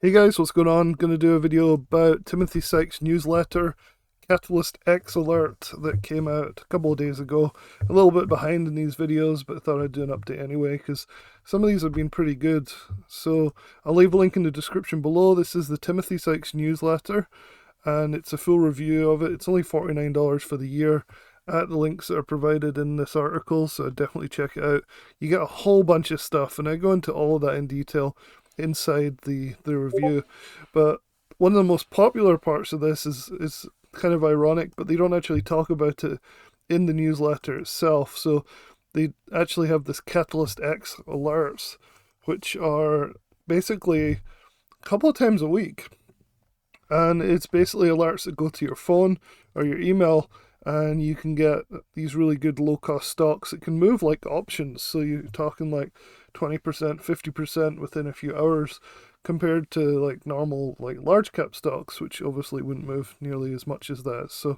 Hey guys, what's going on? Going to do a video about Timothy Sykes' newsletter, CatalystX Alert, that came out a couple of days ago. A little bit behind in these videos, but I thought I'd do an update anyway, because some of these have been pretty good. So I'll leave a link in the description below. This is the Timothy Sykes newsletter, and it's a full review of it. It's only $49 for the year at the links that are provided in this article, so definitely check it out. You get a whole bunch of stuff, and I go into all of that in detail inside the review. But one of the most popular parts of this is kind of ironic, but they don't actually talk about it in the newsletter itself. So they actually have this CatalystX alerts, which are basically a couple of times a week. And it's basically alerts that go to your phone or your email, and you can get these really good low-cost stocks that can move like options. So you're talking like 20%, 50% within a few hours, compared to like normal like large cap stocks, which obviously wouldn't move nearly as much as that. So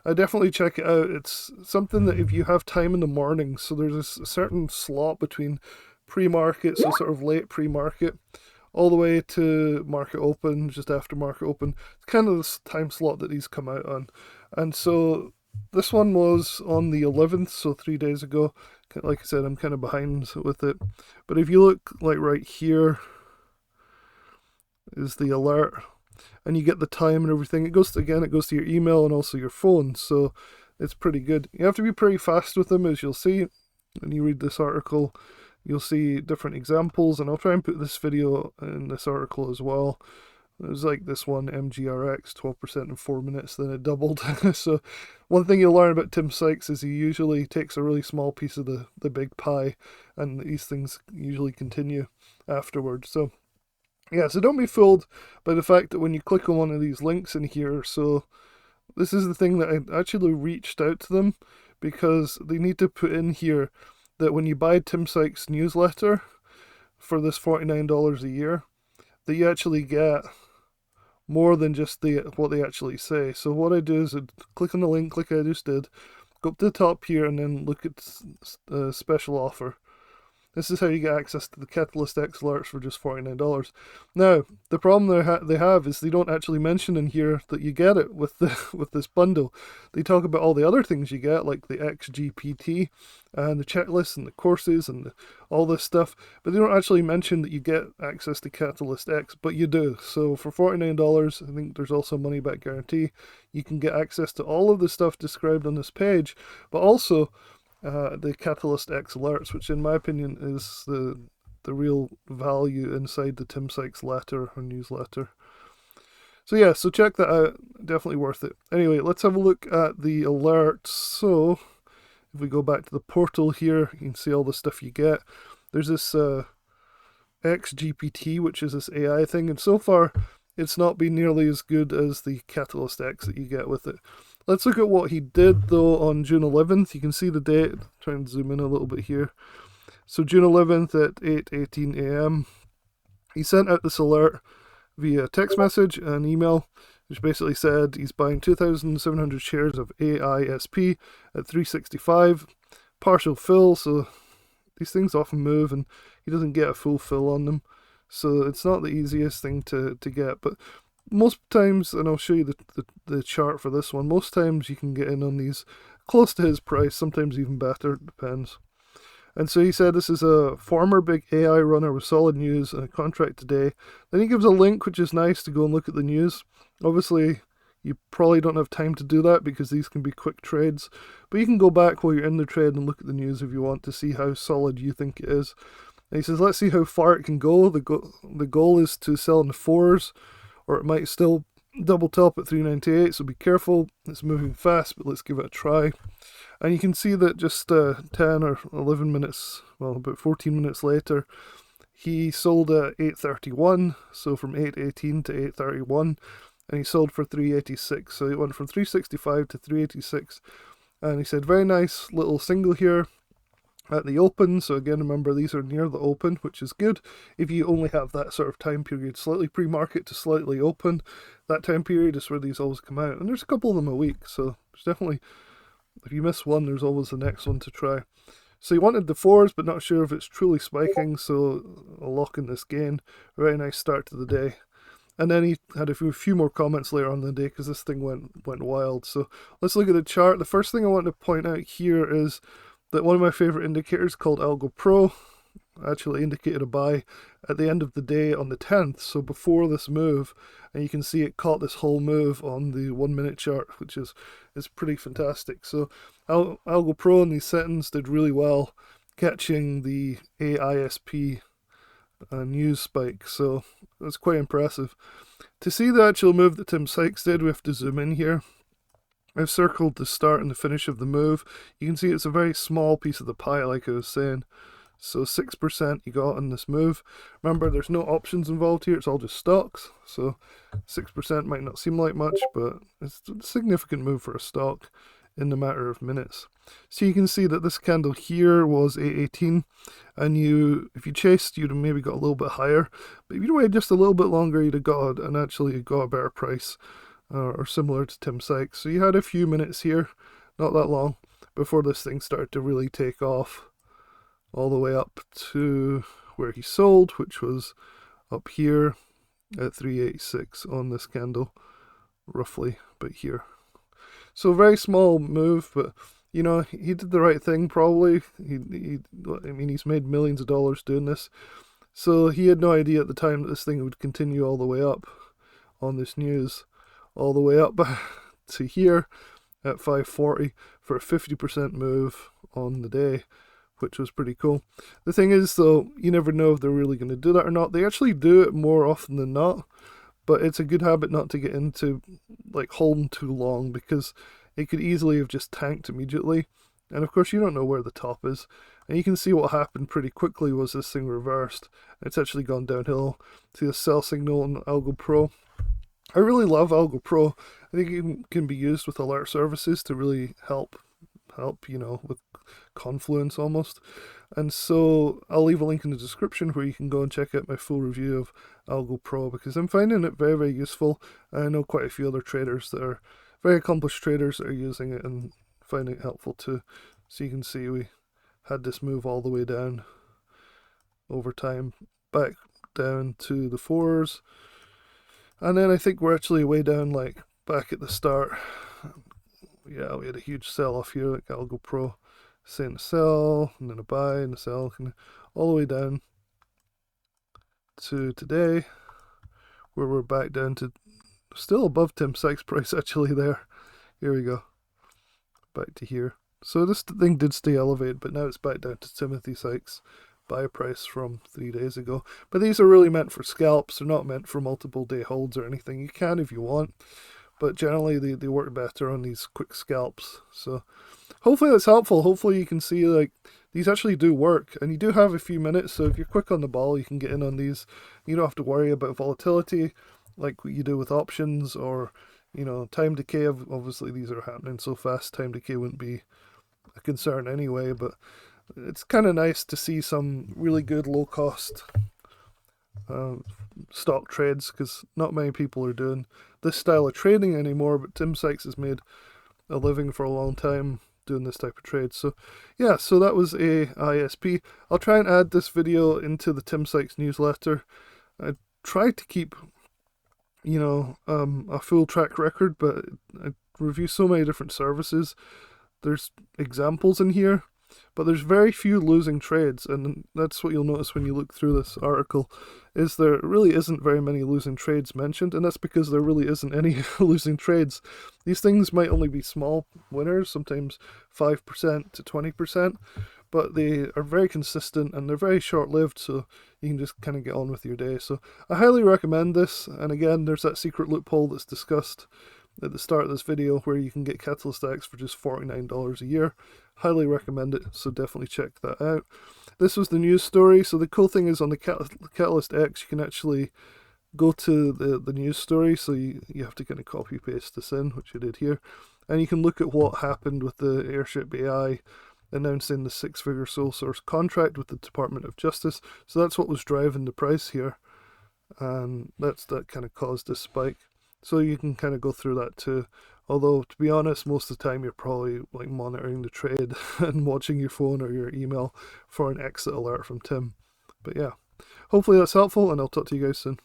I definitely check it out. It's something that if you have time in the morning, so there's a certain slot between pre-market, so sort of late pre-market, all the way to market open, just after market open. It's kind of this time slot that these come out on. And so this one was on the 11th, so 3 days ago. Like I said, I'm kind of behind with it. But if you look like right here is the alert, and you get the time and everything. It goes to your email and also your phone, so it's pretty good. You have to be pretty fast with them, as you'll see when you read this article. You'll see different examples, and I'll try and put this video in this article as well. There's like this one, MGRX, 12% in 4 minutes, then it doubled. So one thing you'll learn about Tim Sykes is he usually takes a really small piece of the big pie, and these things usually continue afterwards. So yeah, so don't be fooled by the fact that when you click on one of these links in here, so this is the thing that I actually reached out to them, because they need to put in here that when you buy Tim Sykes' newsletter for this $49 a year, that you actually get more than just what they actually say. So what I do is I click on the link like I just did, go up to the top here, and then look at special offer. This is how you get access to the CatalystX alerts for just $49. Now, the problem they have is they don't actually mention in here that you get it with this bundle. They talk about all the other things you get, like the XGPT and the checklists and the courses and all this stuff, but they don't actually mention that you get access to CatalystX, but you do. So for $49, I think there's also money back guarantee. You can get access to all of the stuff described on this page, but also the CatalystX alerts, which in my opinion is the real value inside the Tim Sykes letter or newsletter. So yeah, so check that out. Definitely worth it. Anyway, let's have a look at the alerts. So if we go back to the portal here, you can see all the stuff you get. There's this XGPT, which is this AI thing, and so far it's not been nearly as good as the CatalystX that you get with it. Let's look at what he did though on June 11th. You can see the date. Try and zoom in a little bit here. So June 11th at 8:18 a.m. he sent out this alert via text message and email, which basically said he's buying 2,700 shares of AISP at 365, partial fill. So these things often move, and he doesn't get a full fill on them. So it's not the easiest thing to get, but most times, and I'll show you the chart for this one, most times you can get in on these close to his price, sometimes even better, it depends. And so he said this is a former big AI runner with solid news and a contract today. Then he gives a link, which is nice, to go and look at the news. Obviously, you probably don't have time to do that because these can be quick trades, but you can go back while you're in the trade and look at the news if you want to see how solid you think it is. And he says, let's see how far it can go. The goal is to sell in the fours, or it might still double top at 398, so be careful. It's moving fast, but let's give it a try. And you can see that just 10 or 11 minutes, well, about 14 minutes later, he sold at 831, so from 818 to 831, and he sold for 386. So it went from 365 to 386, and he said, very nice little single here at the open. So again, remember, these are near the open, which is good if you only have that sort of time period, slightly pre-market to slightly open. That time period is where these always come out, and there's a couple of them a week, so there's definitely, if you miss one, there's always the next one to try. So he wanted the fours, but not sure if it's truly spiking, so I'll lock in this gain. Very nice start to the day. And then he had a few more comments later on in the day because this thing went wild. So let's look at the chart. The first thing I want to point out here is that one of my favorite indicators called Algo Pro actually indicated a buy at the end of the day on the 10th, so before this move, and you can see it caught this whole move on the 1 minute chart, which is pretty fantastic. So Algo Pro in these settings did really well catching the AISP news spike, so that's quite impressive. To see the actual move that Tim Sykes did, we have to zoom in here. I've circled the start and the finish of the move. You can see it's a very small piece of the pie, like I was saying. So 6% you got on this move. Remember, there's no options involved here, it's all just stocks. So 6% might not seem like much, but it's a significant move for a stock in a matter of minutes. So you can see that this candle here was 818, and if you chased, you'd have maybe got a little bit higher. But if you'd waited just a little bit longer, you'd have got and actually got a better price, or similar to Tim Sykes. So you had a few minutes here, not that long, before this thing started to really take off, all the way up to where he sold, which was up here at 386 on this candle, roughly, but here. So very small move, but you know, he did the right thing probably. I mean, he's made millions of dollars doing this, so he had no idea at the time that this thing would continue all the way up on this news, all the way up to here at 540 for a 50% move on the day, which was pretty cool. The thing is, though, you never know if they're really going to do that or not. They actually do it more often than not, but it's a good habit not to get into, like, holding too long, because it could easily have just tanked immediately. And of course, you don't know where the top is. And you can see what happened pretty quickly was this thing reversed. It's actually gone downhill. See the sell signal on Algo Pro. I really love Algo Pro. I think it can be used with alert services to really help, you know, with Confluence almost. And so I'll leave a link in the description where you can go and check out my full review of Algo Pro, because I'm finding it very, very useful. I know quite a few other traders that are very accomplished traders that are using it and finding it helpful too. So you can see we had this move all the way down over time, back down to the 4s. And then I think we're actually way down, like back at the start. Yeah, we had a huge sell off here, like Algo Pro saying a sell, and then a buy, and a sell, and all the way down to today, where we're back down to still above Tim Sykes' price actually there. Here we go. Back to here. So this thing did stay elevated, but now it's back down to Timothy Sykes' buy price from 3 days ago. But these are really meant for scalps. They're not meant for multiple day holds or anything. You can if you want, but generally they work better on these quick scalps. So hopefully that's helpful. Hopefully you can see, like, these actually do work, and you do have a few minutes, so if you're quick on the ball, you can get in on these. You don't have to worry about volatility like what you do with options, or, you know, time decay. Obviously these are happening so fast, time decay wouldn't be a concern anyway, but it's kind of nice to see some really good low cost stock trades, because not many people are doing this style of trading anymore, but Tim Sykes has made a living for a long time doing this type of trade. So yeah, so that was AISP. I'll try and add this video into the Tim Sykes newsletter. I try to keep, you know, a full track record, but I review so many different services. There's examples in here, but there's very few losing trades, and that's what you'll notice when you look through this article, is there really isn't very many losing trades mentioned, and that's because there really isn't any losing trades. These things might only be small winners, sometimes 5% to 20%, but they are very consistent and they're very short-lived, so you can just kind of get on with your day. So I highly recommend this, and again, there's that secret loophole that's discussed at the start of this video where you can get CatalystX for just $49 a year. Highly recommend it, so definitely check that out. This was the news story. So the cool thing is on the CatalystX, you can actually go to the news story, so you have to kind of copy paste this in, which I did here, and you can look at what happened with the Airship AI announcing the 6-figure sole source contract with the Department of Justice. So that's what was driving the price here, and that kind of caused this spike. So you can kind of go through that too. Although, to be honest, most of the time you're probably like monitoring the trade and watching your phone or your email for an exit alert from Tim. But yeah, hopefully that's helpful, and I'll talk to you guys soon.